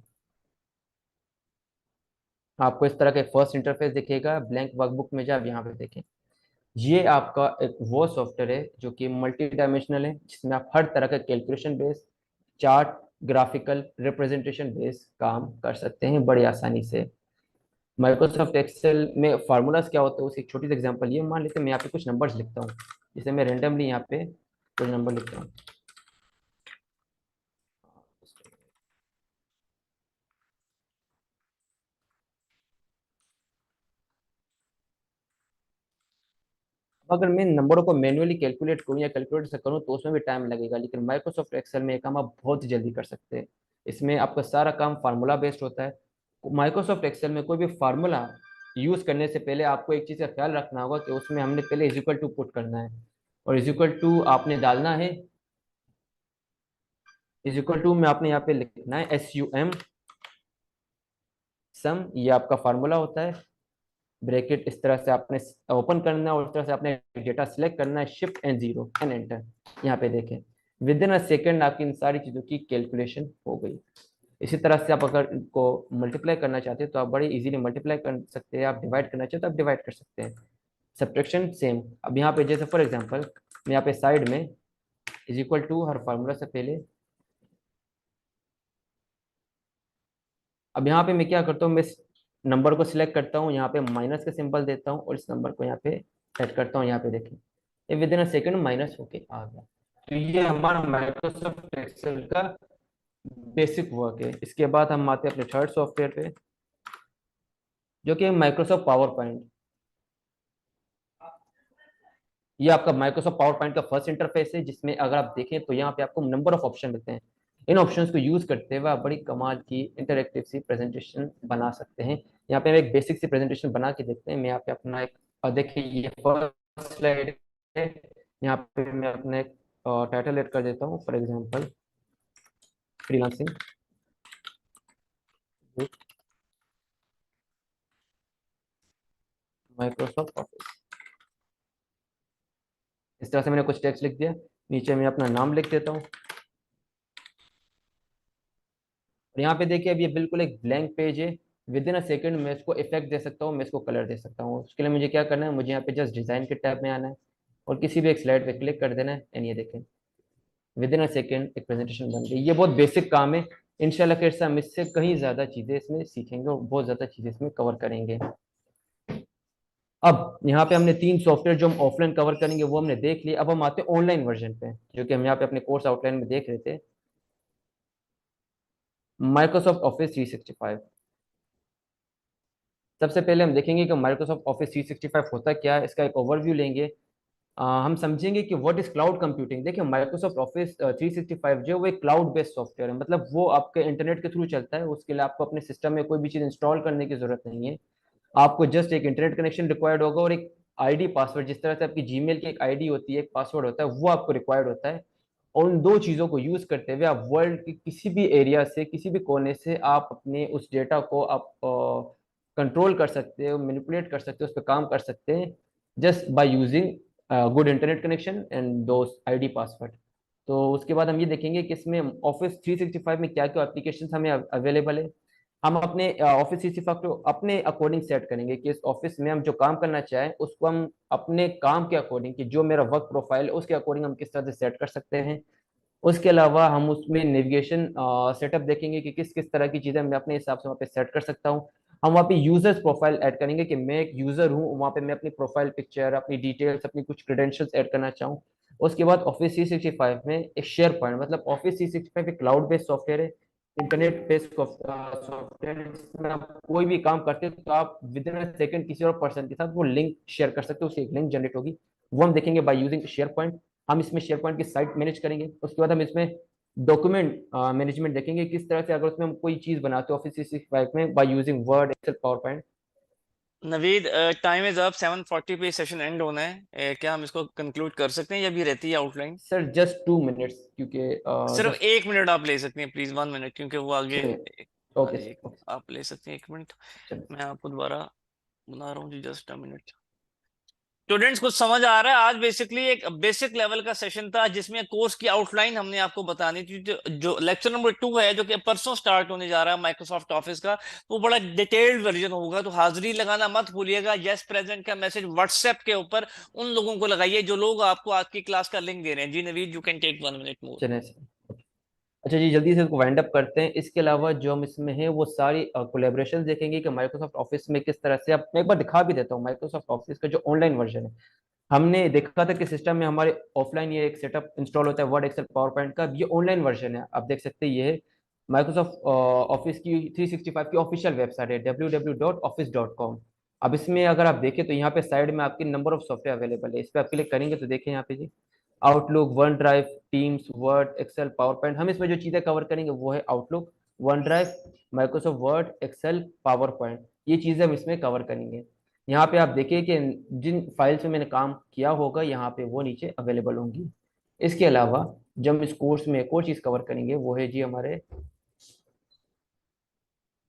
आपको इस तरह का फर्स्ट इंटरफेस दिखेगा, ब्लैंक वर्कबुक में जब यहाँ पे देखें, ये आपका एक वो सॉफ्टवेयर है जो कि मल्टी डायमेंशनल है, जिसमें आप हर तरह का calculation base, chart, graphical representation base काम कर सकते हैं बड़ी आसानी से। माइक्रोसॉफ्ट एक्सेल में फार्मूलाज क्या होता है उसकी एक छोटी सी एग्जांपल ये मान लेते हैं, मैं यहाँ पे कुछ नंबर्स लिखता हूँ, जैसे मैं रेंडमली यहाँ पे कुछ नंबर लिखता हूँ। अगर मैं नंबरों को मैन्युअली कैलकुलेट करूँ या कैलकुलेटर से करूँ तो उसमें भी टाइम लगेगा, लेकिन माइक्रोसॉफ्ट एक्सेल में ये काम आप बहुत जल्दी कर सकते हैं। इसमें आपका सारा काम फार्मूला बेस्ड होता है। माइक्रोसॉफ्ट एक्सेल में कोई भी फार्मूला यूज करने से पहले आपको एक चीज़ का ख्याल रखना होगा कि उसमें हमने पहले इज इक्वल टू पुट करना है, और इज इक्वल टू आपने डालना है, इज इक्वल टू में आपने यहाँ पे लिखना है SUM, सम, ये आपका फार्मूला होता है। ब्रैकेट इस तरह से आपने ओपन करना है और इस तरह से आपने डेटा सिलेक्ट करना है, shift and zero and enter. यहाँ पे देखें, विद इन अ सेकेंड आपकी इन सारी चीज़ों की कैलकुलेशन हो गई। इसी तरह से आप अगर इनको मल्टीप्लाई करना चाहते हैं तो आप बड़े इजीली मल्टीप्लाई कर सकते हैं, आप डिवाइड करना चाहते हैं तो आप डिवाइड कर सकते हैं। सब्ट्रैक्शन सेम, अब यहाँ पे जैसे फॉर एग्जांपल मैं यहाँ पे साइड में इज इक्वल टू हर फार्मूला से पहले, अब यहाँ पे मैं क्या करता हूँ, मैं इस नंबर को सिलेक्ट करता हूँ, यहाँ पे माइनस का सिंबल देता हूँ और इस नंबर को यहाँ पे सेट करता हूँ। यहाँ पे देखें, ये with in a second minus होके आ गया। तो ये हमारा माइक्रोसॉफ्ट एक्सेल का बेसिक वर्क है। इसके बाद हम आते हैं अपने थर्ड सॉफ्टवेयर पे, जो कि माइक्रोसॉफ्ट पावर पॉइंट। ये आपका माइक्रोसॉफ्ट पावर पॉइंट का फर्स्ट इंटरफेस है, जिसमें अगर आप देखें तो यहाँ पे आपको नंबर ऑफ ऑप्शन मिलते हैं। इन ऑप्शंस को यूज करते हुए आप बड़ी कमाल की इंटरेक्टिव सी प्रेजेंटेशन बना सकते हैं। यहाँ पे हम एक बेसिक सी प्रेजेंटेशन बना के देखते हैं। मैं यहाँ पे अपना एक देखिए ये फर्स्ट स्लाइड है, यहाँ पे मैं अपना एक टाइटल ऐड कर देता हूँ, for example freelancing Microsoft office. इस तरह से मैंने कुछ टेक्स्ट लिख दिया, नीचे मैं अपना नाम लिख देता हूँ। और यहाँ पे देखिए अब ये बिल्कुल एक ब्लैंक पेज है। विद इन अ सेकेंड मैं इसको इफेक्ट दे सकता हूँ, मैं इसको कलर दे सकता हूँ। उसके लिए मुझे क्या करना है, मुझे यहाँ पे जस्ट डिजाइन के टैब में आना है और किसी भी एक स्लाइड पे क्लिक कर देना है, एंड ये देखें विद इन अ सेकेंड एक प्रेजेंटेशन बन गई। ये बहुत बेसिक काम है। इंशाल्लाह फिर से हम इससे कहीं ज्यादा चीजें इसमें सीखेंगे और बहुत ज्यादा चीजें इसमें कवर करेंगे। अब यहाँ पे हमने तीन सॉफ्टवेयर जो हम ऑफलाइन कवर करेंगे वो हमने देख लिए। अब हम आते हैं ऑनलाइन वर्जन पे, जो कि हम यहाँ पे अपने कोर्स आउटलाइन में देख रहे थे, माइक्रोसॉफ्ट ऑफिस 365। सबसे पहले हम देखेंगे कि माइक्रोसॉफ्ट ऑफिस 365 होता क्या है, इसका एक ओवरव्यू लेंगे। हम समझेंगे कि व्हाट इज क्लाउड कंप्यूटिंग। देखिए माइक्रोसॉफ्ट ऑफिस 365 जो है वो एक क्लाउड बेस्ड सॉफ्टवेयर है, मतलब वो आपके इंटरनेट के थ्रू चलता है। उसके लिए आपको अपने सिस्टम में कोई भी चीज़ इंस्टॉल करने की जरूरत नहीं है। आपको जस्ट एक इंटरनेट कनेक्शन रिक्वायर्ड होगा और एक आईडी पासवर्ड, जिस तरह से आपकी जीमेल की एक आईडी होती है, एक पासवर्ड होता है, वो आपको रिक्वायर्ड होता है। और उन दो चीज़ों को यूज करते हुए आप वर्ल्ड के किसी भी एरिया से, किसी भी कोने से आप अपने उस डेटा को आप कंट्रोल कर सकते हो, मैनिपुलेट कर सकते हो, उस पर काम कर सकते हैं, just by using good internet connection and those ID password. तो उसके बाद हम ये देखेंगे कि इसमें ऑफिस 365 में क्या क्या एप्लीकेशन हमें अवेलेबल है। हम अपने ऑफिस 365 को अपने अकॉर्डिंग सेट करेंगे कि इस ऑफिस में हम जो काम करना चाहें उसको हम अपने काम के अकॉर्डिंग, कि जो मेरा वर्क प्रोफाइल है उसके अकॉर्डिंग हम किस तरह से सेट कर सकते हैं। उसके अलावा हम उसमें नेविगेशन सेटअप देखेंगे कि किस किस तरह की चीज़ें मैं अपने हिसाब से वहाँ पे सेट कर सकता हूँ। हम वहाँ पे यूजर्स प्रोफाइल ऐड करेंगे कि मैं एक यूजर हूँ, वहाँ पे मैं अपनी प्रोफाइल पिक्चर, अपनी डिटेल्स, अपनी कुछ क्रेडेंशियल्स ऐड करना चाहूँ। उसके बाद ऑफिस 365 में एक शेयर पॉइंट, मतलब ऑफिस 365 एक क्लाउड बेस्ड सॉफ्टवेयर है, इंटरनेट बेस्ड सॉफ्टवेयर है, जिसमें आप कोई भी काम करते हैं तो आप विद इन सेकंड किसी और पर्सन के साथ वो लिंक शेयर कर सकते हो, उससे एक लिंक जनरेट होगी। वो हम देखेंगे बाय यूजिंग शेयर पॉइंट। हम इसमें शेयर पॉइंट की साइट मैनेज करेंगे। उसके बाद हम इसमें डॉक्यूमेंट मैनेजमेंट देखेंगे, किस तरह से अगर उसमें हम कोई चीज़ बनाते हैं ऑफिस 365 में by using Word, Excel, PowerPoint, Naveed, time is up, 7:40 पे सेशन एंड होना है। क्या हम इसको कंक्लूड कर सकते हैं या भी रहती है आउटलाइन? सर जस्ट 2 मिनट्स, क्योंकि सिर्फ जस्ट 1 मिनट आप ले सकते हैं प्लीज, 1 मिनट, क्योंकि वो आगे। चलिए। हाँ ओके जी, सर, ओके। आप ले सकते हैं 1 मिनट। चलिए। मैं आपको दोबारा बना रहा हूँ जी, जस्ट अ मिनट। स्टूडेंट्स, कुछ समझ आ रहा है? आज बेसिकली एक बेसिक लेवल का सेशन था जिसमें कोर्स की आउटलाइन हमने आपको बतानी थी। जो लेक्चर नंबर 2 है, जो कि परसों स्टार्ट होने जा रहा है माइक्रोसॉफ्ट ऑफिस का, वो बड़ा डिटेल्ड वर्जन होगा। तो हाजिरी लगाना मत भूलिएगा। यस प्रेजेंट का मैसेज व्हाट्सएप के ऊपर उन लोगों को लगाइए जो लोग आपको आज की क्लास का लिंक दे रहे हैं। जी Naveed, you can take 1 minute more. चलें सर। अच्छा जी, जल्दी से इसको वाइंड अप करते हैं। इसके अलावा जो हम इसमें है वो सारी कोलेब्रेशन देखेंगे कि माइक्रोसॉफ्ट ऑफिस में किस तरह से, आप मैं एक बार दिखा भी देता हूँ माइक्रोसॉफ्ट ऑफिस का जो ऑनलाइन वर्जन है। हमने देखा था कि सिस्टम में हमारे ऑफलाइन ये एक सेटअप इंस्टॉल होता है वर्ड एक्सेल पावर पॉइंट का। ये ऑनलाइन वर्जन है, आप देख सकते हैं। ये है माइक्रोसॉफ्ट ऑफिस की 365 की ऑफिशियल वेबसाइट है www.office.com। अब इसमें अगर आप देखें तो यहाँ पे साइड में आपकी नंबर ऑफ सॉफ्टवेयर अवेलेबल है। इस पर आप क्लिक करेंगे तो देखें यहाँ पे जी, Outlook, OneDrive, Teams, Word, Excel, PowerPoint. हम इसमें जो चीज़ें कवर करेंगे वो है Outlook, OneDrive, Microsoft Word, Excel, PowerPoint. ये चीज़ें हम इसमें कवर करेंगे। यहाँ पे आप देखिए कि जिन फाइल्स में मैंने काम किया होगा यहाँ पे वो नीचे अवेलेबल होंगी। इसके अलावा जब हम इस कोर्स में एक और चीज़ कवर करेंगे वो है जी हमारे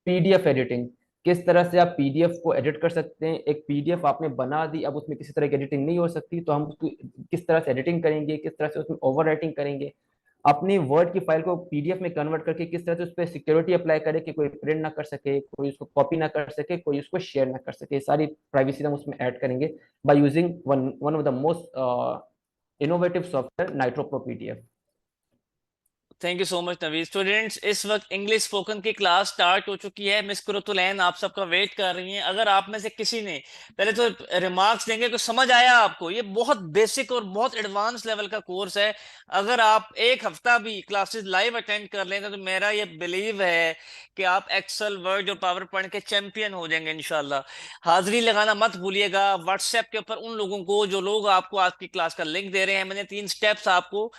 पीडीएफ एडिटिंग। किस तरह से आप पीडीएफ को एडिट कर सकते हैं। एक पीडीएफ आपने बना दी, अब उसमें किसी तरह की एडिटिंग नहीं हो सकती, तो हम उसको किस तरह से एडिटिंग करेंगे, किस तरह से उसमें ओवर राइटिंग करेंगे, अपनी वर्ड की फाइल को पीडीएफ में कन्वर्ट करके किस तरह से उस पर सिक्योरिटी अप्लाई करें कि कोई प्रिंट ना कर सके, कोई उसको कॉपी ना कर सके, कोई उसको शेयर ना कर सके। सारी प्राइवेसी हम उसमें ऐड करेंगे by using one one of the most innovative software, nitro pro PDF. Thank you so much Naveed. Students, इस वक्त इंग्लिश स्पोकन की क्लास स्टार्ट हो चुकी है। मिस कुरुतुलैन आप सबका वेट कर रही हैं। अगर आप में से किसी ने पहले तो रिमार्क्स देंगे कि समझ आया आपको, ये बहुत बेसिक और बहुत एडवांस लेवल का कोर्स है। अगर आप एक हफ्ता भी क्लासेस लाइव अटेंड कर लेंगे तो मेरा ये बिलीव है कि आप एक्सेल, वर्ड और पावर पॉइंट के चैंपियन हो जाएंगे इंशाल्लाह। हाजिरी लगाना मत भूलिएगा व्हाट्सएप के ऊपर उन लोगों को जो लोग आपको आज की क्लास का लिंक दे रहे हैं। मैंने 3 स्टेप्स आपको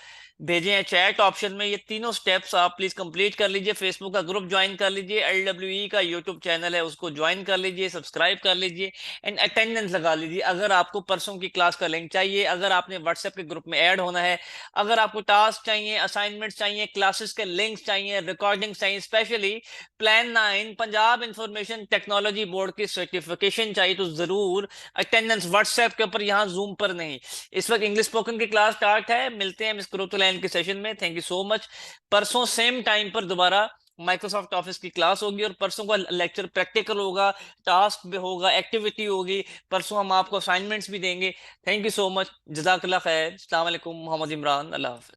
भेजे हैं चैट ऑप्शन में। ये तीनों स्टेप्स आप प्लीज कंप्लीट कर लीजिए। फेसबुक का ग्रुप ज्वाइन कर लीजिए, LWE का यूट्यूब चैनल है उसको ज्वाइन कर लीजिए, सब्सक्राइब कर लीजिए एंड अटेंडेंस लगा लीजिए। अगर आपको परसों की क्लास का लिंक चाहिए, अगर आपने व्हाट्सएप के ग्रुप में ऐड होना है, अगर आपको टास्क चाहिए, असाइनमेंट्स चाहिए, क्लासेस के लिंक्स चाहिए, रिकॉर्डिंग्स चाहिए, specially plan 9 Punjab information technology board की सर्टिफिकेशन चाहिए, तो जरूर अटेंडेंस व्हाट्सएप के ऊपर, यहाँ जूम पर नहीं। इस वक्त इंग्लिश स्पोकन की क्लास स्टार्ट है। मिलते हैं मिस कुरुतुलैन के सेशन में। Thank you so much. परसों सेम टाइम पर दोबारा माइक्रोसॉफ्ट ऑफिस की क्लास होगी और परसों का लेक्चर प्रैक्टिकल होगा, टास्क भी होगा, एक्टिविटी होगी। परसों हम आपको असाइनमेंट्स भी देंगे। Thank you so much. जजाकल्लाह खैर। अस्सलाम वालेकुम। मोहम्मद इमरान। अल्लाह हाफिज।